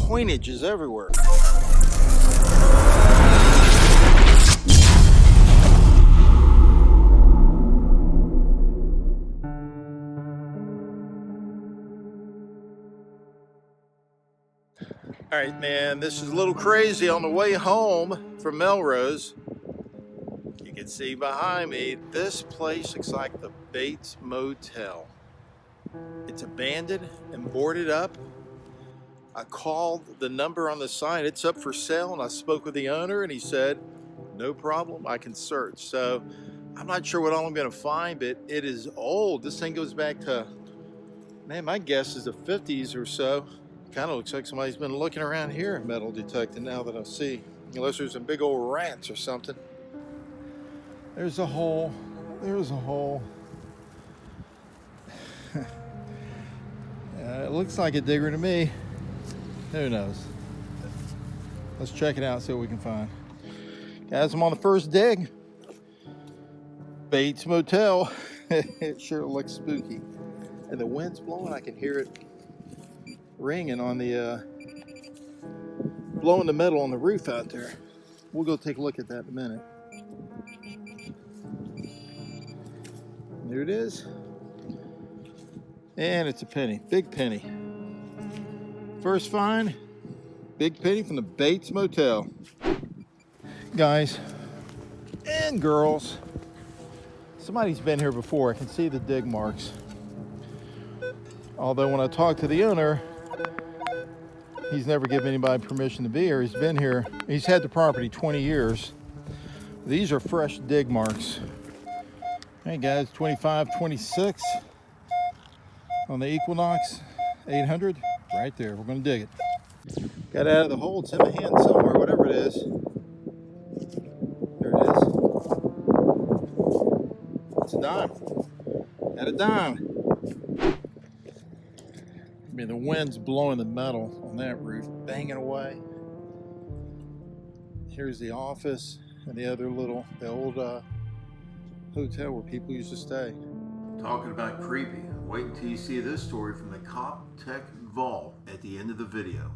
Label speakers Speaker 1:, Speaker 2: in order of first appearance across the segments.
Speaker 1: coinage is everywhere. All right, man, this is a little crazy. On the way home from Melrose, you can see behind me, this place looks like the Bates Motel. It's abandoned and boarded up. I called the number on the sign. It's up for sale, and I spoke with the owner, and he said, no problem, I can search. So I'm not sure what all I'm gonna find, but it is old. This thing goes back to, man, my guess is the 50s or so. Kind of looks like somebody's been looking around here, metal detecting, now that I see. Unless there's some big old rats or something. There's a hole. There's a hole. It looks like a digger to me. Who knows? Let's check it out, see what we can find. Guys, I'm on the first dig. Bates Motel. It sure looks spooky. And the wind's blowing, I can hear it ringing on the blowing the metal on the roof out there. We'll go take a look at that in a minute. There it is, and it's a penny, big penny. First find, big penny from the Bates Motel. Guys and girls, somebody's been here before. I can see the dig marks, although when I talked to the owner, he's never given anybody permission to be here. He's been here, he's had the property 20 years. These are fresh dig marks. Hey guys, 25, 26 on the Equinox 800, right there. We're gonna dig it. Got out of the hole, it's in my hand somewhere, whatever it is. There it is. It's a dime. Got a dime. I mean, the wind's blowing the metal on that roof, banging away. Here's the office and the other little, the old hotel where people used to stay. Talking about creepy. Wait until you see this story from the COPTECH Vault at the end of the video.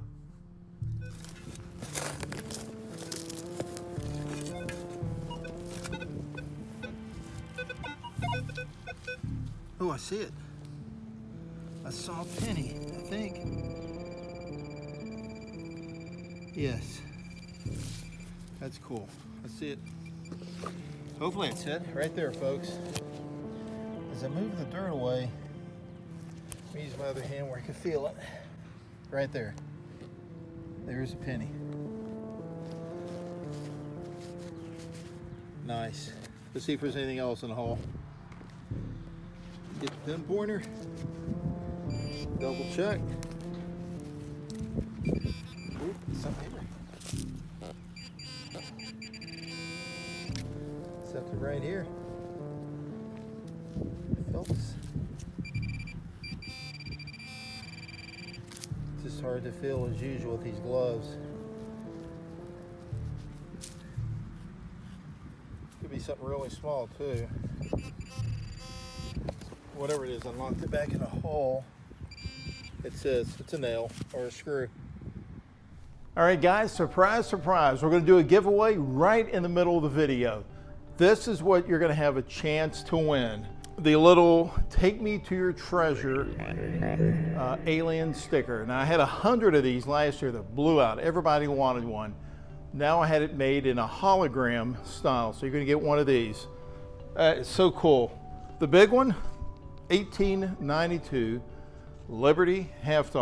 Speaker 1: Oh, I see it. I saw a penny, I think. Yes. That's cool. I see it. Hopefully it's it. Right there, folks. As I move the dirt away, let me use my other hand where I can feel it. Right there. There's a penny. Nice. Let's see if there's anything else in the hole. Get the pinpointer. Double check. Ooh, something here. Something right here. Folks. It's just hard to feel as usual with these gloves. Could be something really small too. Whatever it is, I locked it back in a hole. It says it's a nail or a screw. All right, guys, surprise, surprise. We're going to do a giveaway right in the middle of the video. This is what you're going to have a chance to win. The little Take Me to Your Treasure alien sticker. Now, I had 100 of these last year that blew out. Everybody wanted one. Now I had it made in a hologram style, so you're going to get one of these. It's so cool. The big one, $18.92. Liberty $half.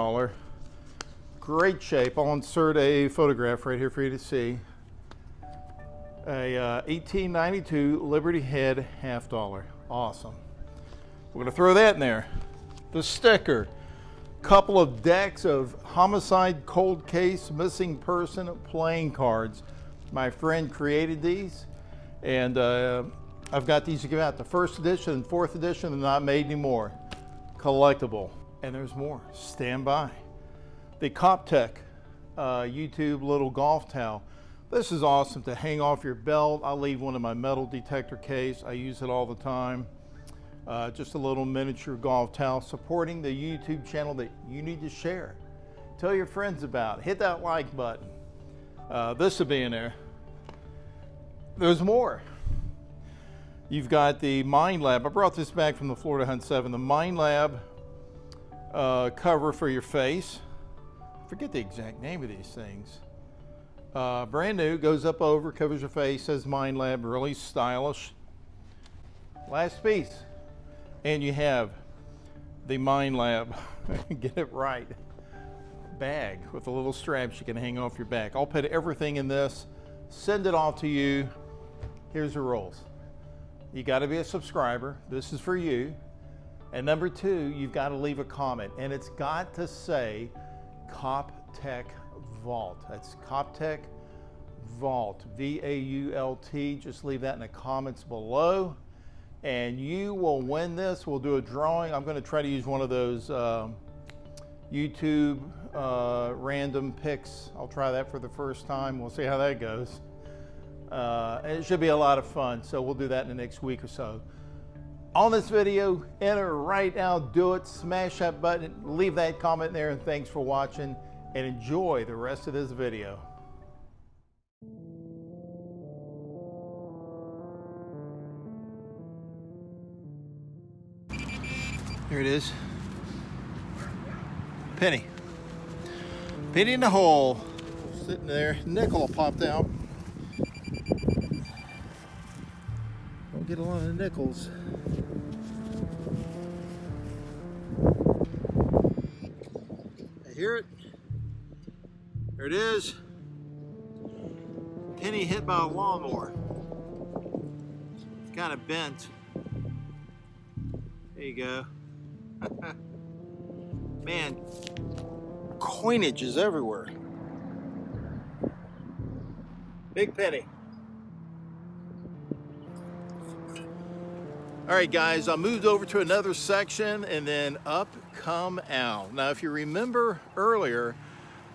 Speaker 1: Great shape. I'll insert a photograph right here for you to see. A $18.92 Liberty head $half. Awesome. We're going to throw that in there. The sticker. Couple of decks of homicide, cold case, missing person playing cards. My friend created these, and I've got these to give out. The first edition and fourth edition are not made anymore. Collectible. And there's more. Stand by. The COPTECH YouTube little golf towel. This is awesome to hang off your belt. I leave one in my metal detector case. I use it all the time. Just a little miniature golf towel supporting the YouTube channel that you need to share. Tell your friends about it. Hit that like button. This will be in there. There's more. You've got the Mind Lab. I brought this back from the Florida Hunt 7. The Mind Lab cover for your face. I forget the exact name of these things. Brand new, goes up over, covers your face, says Mind Lab, really stylish. Last piece. And you have the Mind Lab, get it right, bag with the little straps you can hang off your back. I'll put everything in this, send it off to you. Here's the rules. You got to be a subscriber. This is for you. And number 2, you've got to leave a comment, and it's got to say COPTECH VAULT. That's COPTECH VAULT, V-A-U-L-T. Just leave that in the comments below, and you will win this. We'll do a drawing. I'm going to try to use one of those YouTube random picks. I'll try that for the first time. We'll see how that goes. It should be a lot of fun, so we'll do that in the next week or so. On this video, enter right now, do it, smash that button, leave that comment there, and thanks for watching, and enjoy the rest of this video. Here it is. Penny. Penny in the hole. Sitting there. Nickel popped out. Don't get a lot of nickels. I hear it. There it is. Penny hit by a lawnmower. It's kind of bent. There you go. Man, coinage is everywhere. Big penny. All right, guys, I moved over to another section, and then up come Al. Now, if you remember earlier,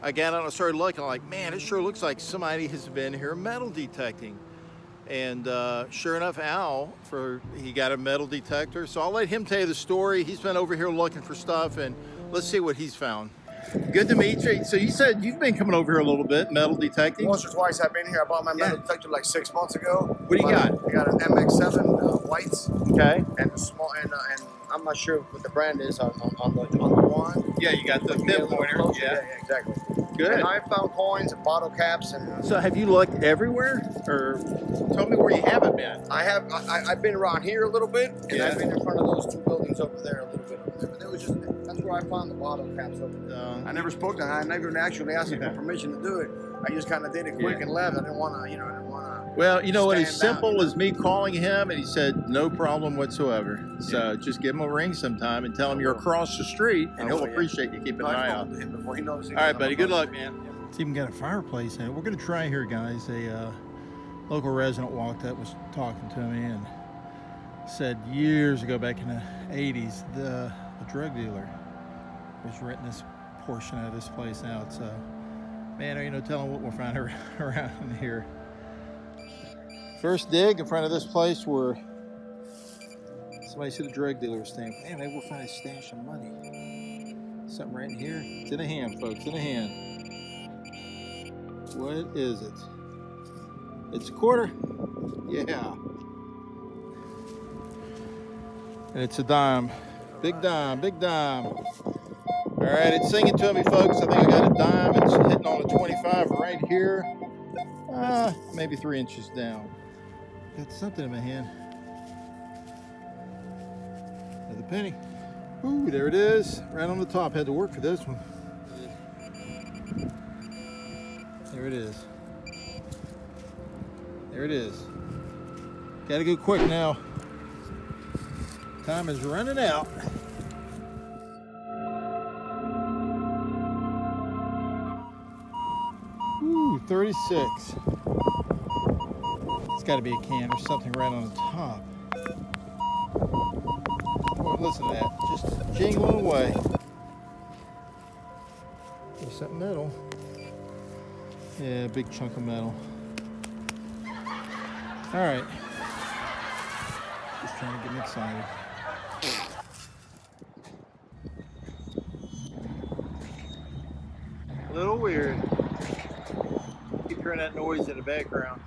Speaker 1: I got out and started looking like, man, it sure looks like somebody has been here metal detecting. And sure enough, Al, he got a metal detector. So I'll let him tell you the story. He's been over here looking for stuff, and let's see what he's found. Good to meet you. So you said you've been coming over here a little bit, metal detecting?
Speaker 2: Once or twice I've been here. I bought my metal detector like 6 months ago.
Speaker 1: What do you got?
Speaker 2: I got an MX7 whites.
Speaker 1: Okay.
Speaker 2: And a small, and I'm not sure what the brand is on the one.
Speaker 1: Yeah, you got the pinpointer.
Speaker 2: Yeah, exactly.
Speaker 1: Good.
Speaker 2: And I found coins and bottle caps and.
Speaker 1: So have you looked everywhere, or tell me where you haven't been?
Speaker 2: I've been around here a little bit, and
Speaker 1: Yeah.
Speaker 2: I've been in front of those 2 buildings over there a little bit over there. But there was just that's where I found the bottle caps over there. I never spoke to her. I never actually asked her for permission to do it. I just kind of did it quick and left. I didn't want to,
Speaker 1: Well, you know what? As simple as me calling him, and he said no problem whatsoever. So just give him a ring sometime and tell him you're across the street, and he'll appreciate you keeping an eye out.
Speaker 2: Before he knows.
Speaker 1: All right, buddy. Good luck, man. It's even got a fireplace in it. We're going to try here, guys. A local resident walked up, was talking to me, and said years ago, back in the 80s, the drug dealer was renting this portion of this place out. So, man, tell him what we'll find around here. First dig in front of this place where somebody said a drug dealer was staying. Man, maybe we'll find a stash of money. Something right in here. It's in a hand, folks, in a hand. What is it? It's a quarter. Yeah. And it's a dime. Big dime, big dime. All right, it's singing to me, folks. I think I got a dime. It's hitting on a 25 right here. Maybe 3 inches down. Got something in my hand. Another penny. Ooh, there it is. Right on the top. Had to work for this one. There it is. There it is. Gotta go quick now. Time is running out. Ooh, 36. It's got to be a can or something right on the top. Boy, listen to that. Just jingling away. There's something metal. Yeah, big chunk of metal. All right. Just trying to get me excited. A little weird. Keep hearing that noise in the background.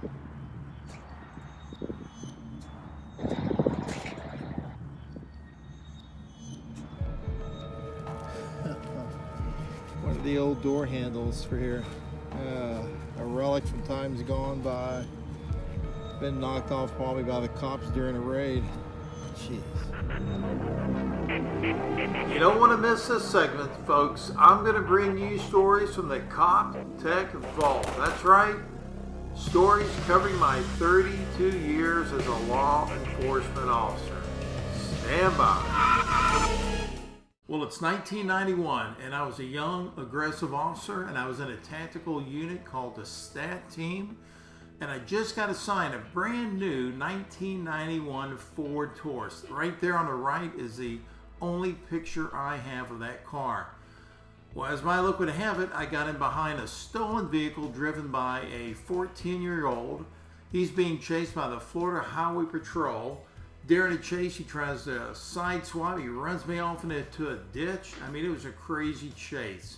Speaker 1: One of the old door handles for here. A relic from times gone by. Been knocked off probably by the cops during a raid. Jeez. You don't want to miss this segment, folks. I'm going to bring you stories from the COPTECH Vault. That's right. Stories covering my 32 years as a law enforcement officer. Stand by. Well, it's 1991, and I was a young, aggressive officer, and I was in a tactical unit called the STAT team, and I just got assigned a brand new 1991 Ford Taurus. Right there on the right is the only picture I have of that car. Well, as my luck would have it, I got in behind a stolen vehicle driven by a 14-year-old. He's being chased by the Florida Highway Patrol. During the chase, he tries to sideswipe. He runs me off into a ditch. I mean, it was a crazy chase.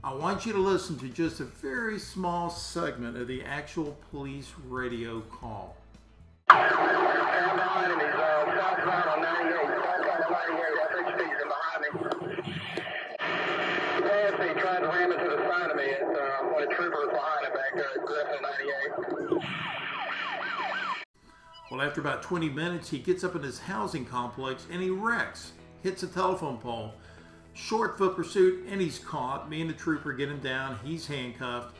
Speaker 1: I want you to listen to just a very small segment of the actual police radio call.
Speaker 3: Trying to ram into the side of me. One of the troopers behind it back there, Griffin 98.
Speaker 1: Well, after about 20 minutes, he gets up in his housing complex and he wrecks, hits a telephone pole. Short foot pursuit, and he's caught. Me and the trooper get him down. He's handcuffed.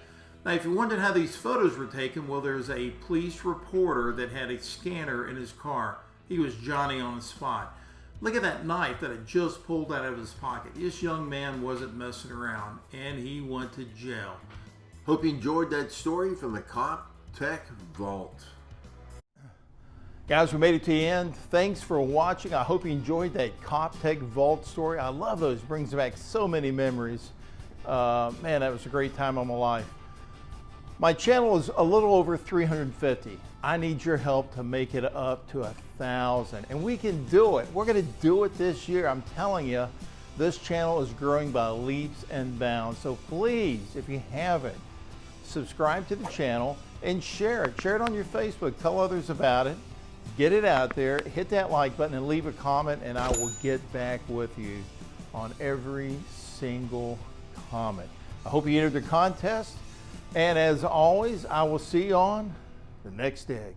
Speaker 1: Now, if you wondered how these photos were taken, well, there's a police reporter that had a scanner in his car. He was Johnny on the spot. Look at that knife that had just pulled out of his pocket. This young man wasn't messing around, and he went to jail.
Speaker 4: Hope you enjoyed that story from the COPTECH Vault.
Speaker 1: Guys, we made it to the end. Thanks for watching. I hope you enjoyed that COPTECH Vault story. I love those. Brings back so many memories. Man, that was a great time of my life. My channel is a little over 350. I need your help to make it up to 1,000. And we can do it. We're going to do it this year. I'm telling you, this channel is growing by leaps and bounds. So please, if you haven't, subscribe to the channel and share it. Share it on your Facebook. Tell others about it. Get it out there, hit that like button and leave a comment, and I will get back with you on every single comment. I hope you entered the contest, and as always, I will see you on the next dig.